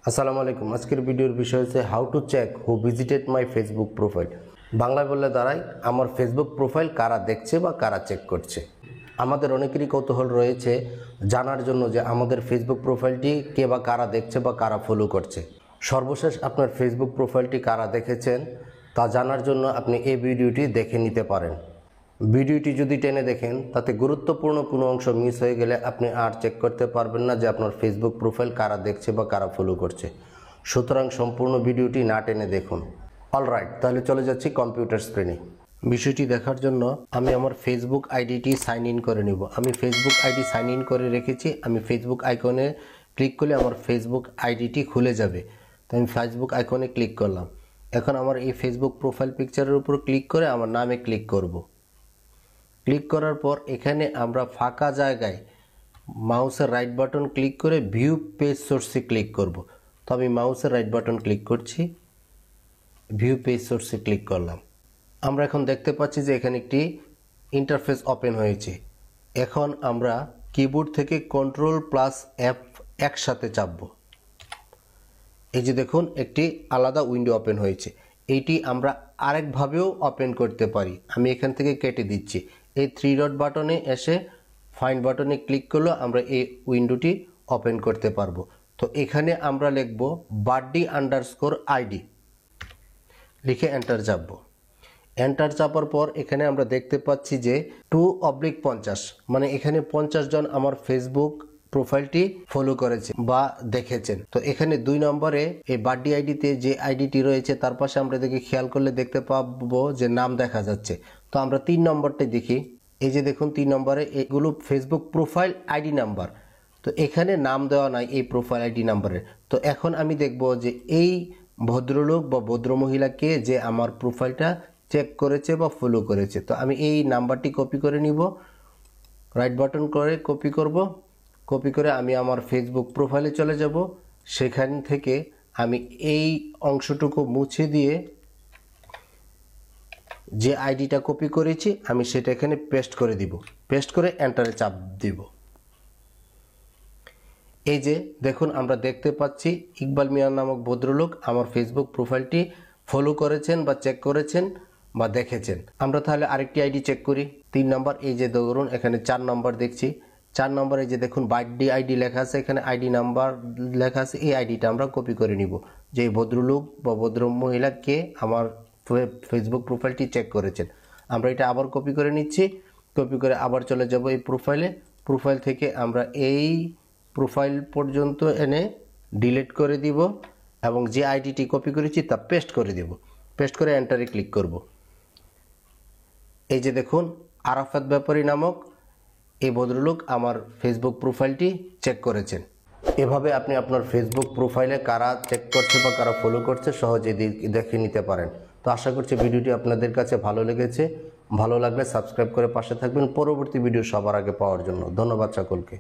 আসসালামু আলাইকুম। আজকের ভিডিওর বিষয় হচ্ছে how to check who visited my Facebook profile. বাংলায় বললে দাঁড়ায় আমার ফেসবুক প্রোফাইল কারা দেখছে বা কারা চেক করছে। আমাদের অনেকেরই কৌতূহল রয়েছে জানার জন্য যে আমাদের ফেসবুক প্রোফাইলটি কে বা কারা দেখছে বা কারা ফলো করছে। সর্বশেষ আপনার ফেসবুক প্রোফাইলটি কারা দেখেছেন তা জানার জন্য আপনি এই ভিডিওটি দেখে নিতে পারেন। ভিডিওটি যদি টেনে দেখেন তাতে গুরুত্বপূর্ণ কোনো অংশ মিস হয়ে গেলে আপনি আর চেক করতে পারবেন না যে আপনার ফেসবুক প্রোফাইল কারা দেখছে বা কারা ফলো করছে। সুতরাং সম্পূর্ণ ভিডিওটি না টেনে দেখুন। অলরাইট, তাহলে চলে যাচ্ছি কম্পিউটার স্ক্রিনে। বিষয়টি দেখার জন্য আমি আমার ফেসবুক আইডিটি সাইন ইন করে নিব। আমি ফেসবুক আইডি সাইন ইন করে রেখেছি। আমি ফেসবুক আইকনে ক্লিক করলে আমার ফেসবুক আইডিটি খুলে যাবে। তো আমি ফেসবুক আইকনে ক্লিক করলাম। এখন আমার এই ফেসবুক প্রোফাইল পিকচারের উপর ক্লিক করে আমার নামে ক্লিক করব। ক্লিক করার পর এখানে আমরা ফাঁকা জায়গায় মাউসের রাইট বাটন ক্লিক করে ভিউ পেজ সোর্সে ক্লিক করব। তো আমি মাউসের রাইট বাটন ক্লিক করছি, ভিউ পেজ সোর্সে ক্লিক করলাম। আমরা এখন দেখতে পাচ্ছি যে এখানে একটি ইন্টারফেস ওপেন হয়েছে। এখন আমরা কিবোর্ড থেকে Ctrl+F একসাথে চাপব। এই যে দেখুন একটি আলাদা উইন্ডো ওপেন হয়েছে। এইটি আমরা আরেকভাবেও ওপেন করতে পারি। আমি এখান থেকে কেটে দিচ্ছি। এই 3 ডট বাটনে এসে ফাইন্ড বাটনে ক্লিক করলে আমরা এই উইন্ডোটি ওপেন করতে পারবো। তো এখানে আমরা লিখব বাড্ডি_আইডি, লিখে এন্টার চাপবো। এন্টার চাপার পর এখানে আমরা দেখতে পাচ্ছি যে 2/50, মানে এখানে 50 জন আমার ফেসবুক প্রোফাইলটি ফলো করেছে বা দেখেছেন। তো এখানে 2 নম্বরে এই বাড্ডি আইডিতে যে আইডিটি রয়েছে তার পাশে আমরা দেখে খেয়াল করলে দেখতে পাবো যে নাম দেখা যাচ্ছে। তো আমরা 3 নম্বরটাই দেখি। এই যে দেখুন 3 নম্বরে এগুলো ফেসবুক প্রোফাইল আইডি নাম্বার। তো এখানে নাম দেওয়া নাই এই প্রোফাইল আইডি নাম্বারের। তো এখন আমি দেখব যে এই ভদ্রলোক বা ভদ্রমহিলাকে যে আমার প্রোফাইলটা চেক করেছে বা ফলো করেছে। তো আমি এই নাম্বারটি কপি করে নিব, রাইট বাটন করে কপি করব। কপি করে আমি আমার ফেসবুক প্রোফাইলে চলে যাব। সেখান থেকে আমি এই অংশটুকু মুছে দিয়ে যে আইডিটা কপি করেছি আমি সেটা এখানে পেস্ট করে দিব। পেস্ট করে এন্টারে চাপ দিব। এই যে দেখুন আমরা দেখতে পাচ্ছি ইকবাল মিয়া নামক ভদ্রলোক আমার ফেসবুক প্রোফাইলটি ফলো করেছেন বা চেক করেছেন বা দেখেছেন। আমরা তাহলে আরেকটি আইডি চেক করি। 3 নম্বর, এই যে ধরুন এখানে 4 নম্বর দেখছি। 4 নম্বরে যে দেখুন বাড্ডি আইডি লেখা আছে, এখানে আইডি নাম্বার লেখা আছে। এই আইডিটা আমরা কপি করে নিব যে ভদ্রলোক বা ভদ্র মহিলাকে আমার ফেসবুক প্রোফাইলটি চেক করেছেন। আমরা এটা আবার কপি করে নিচ্ছি। কপি করে আবার চলে যাব এই প্রোফাইলে। প্রোফাইল থেকে আমরা এই প্রোফাইল পর্যন্ত এনে ডিলিট করে দিব এবং যে আইডিটি কপি করেছি তা পেস্ট করে দিব। পেস্ট করে এন্টারে ক্লিক করব। এই যে দেখুন আরাফাত ব্যাপারী নামক এই ভদ্রলোক আমার ফেসবুক প্রোফাইলটি চেক করেছেন। এভাবে আপনি আপনার ফেসবুক প্রোফাইলে কারা চেক করছে বা কারা ফলো করছে সহজে দেখে নিতে পারেন। তো আশা করছি ভিডিওটি আপনাদের কাছে ভালো লেগেছে। ভালো লাগলে সাবস্ক্রাইব করে পাশে থাকবেন পরবর্তী ভিডিও সবার আগে পাওয়ার জন্য। ধন্যবাদ সকলকে।